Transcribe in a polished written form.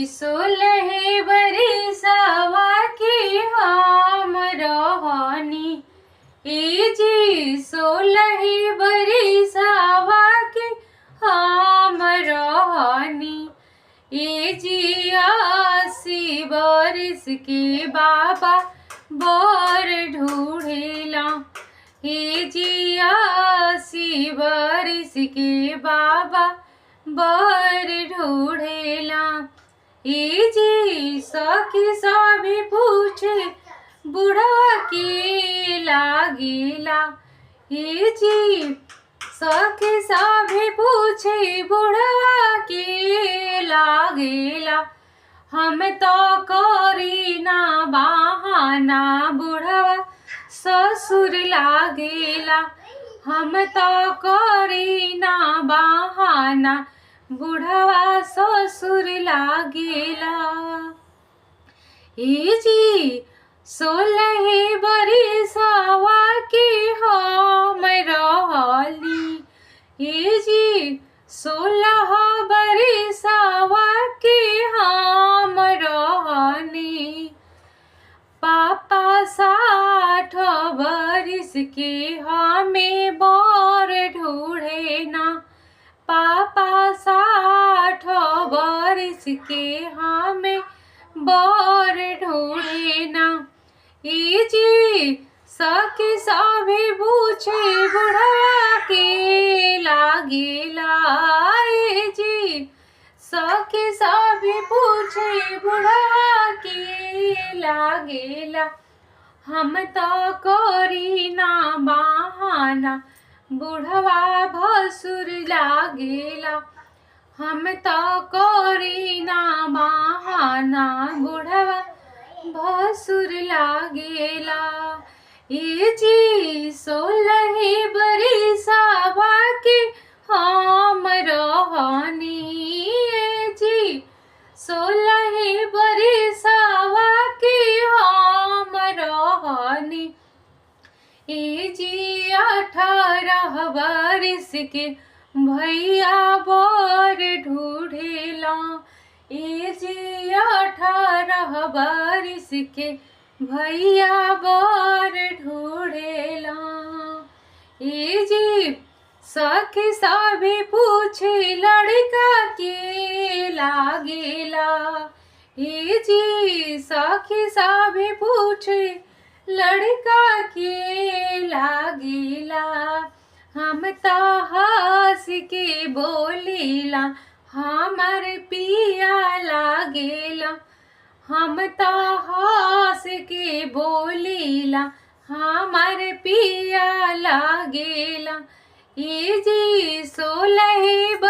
सोलह बरिसवा के हम रहनी। ए जी 16 बरिसवा के हम रहनी। ए जी 80 बरिस के बाबा बर ढूढ़ेला। ए जी 80 बरिस के बाबा बर ढूढ़ेला। ए जी सखी सभी पूछे बुढ़वा के लागेला। ए जी सखी सभी पूछे बुढ़वा के लागेला। हम तो करी ना बहाना बुढ़वा ससुर लागेला। हम तो करी ना बहाना बुढ़वा ससुर लागेला। ए जी 16 बरिसवा के हम रहली। ए जी 16 बरिसवा के हम रहनी। पापा 60 बरिस के हमें बर ढूढ़े ना। पापा 60 बरिस के हमें बर ढूढ़े ना। ए जी सखी सभी पूछे बुढ़वा के लागेला। ए जी सखी सभी पूछे बुढ़वा के लागेला। हम तो करी ना बहाना बुढ़वा भसुर लागेला। हम तो करी ना बहाना बुढ़वा भसुर लागेला। ए जी 16 बरिसवा के हम रहनी। ए जी 16 बरिसवा के हम रहनी। ए जी 18 बरिस के भैया बर ढूढ़ेला। ए जी 18 बरिस के भैया बर ढूढ़ेला। ए जी सखी सभी पूछे लड़का के लागेला। ए जी सखी सभी पूछे लड़का के लागेला। हम तो हंस के बोलेला हमार पिया लागेला। हम तो हंस के बोलेला हमार पिया लागेला। ए जी 16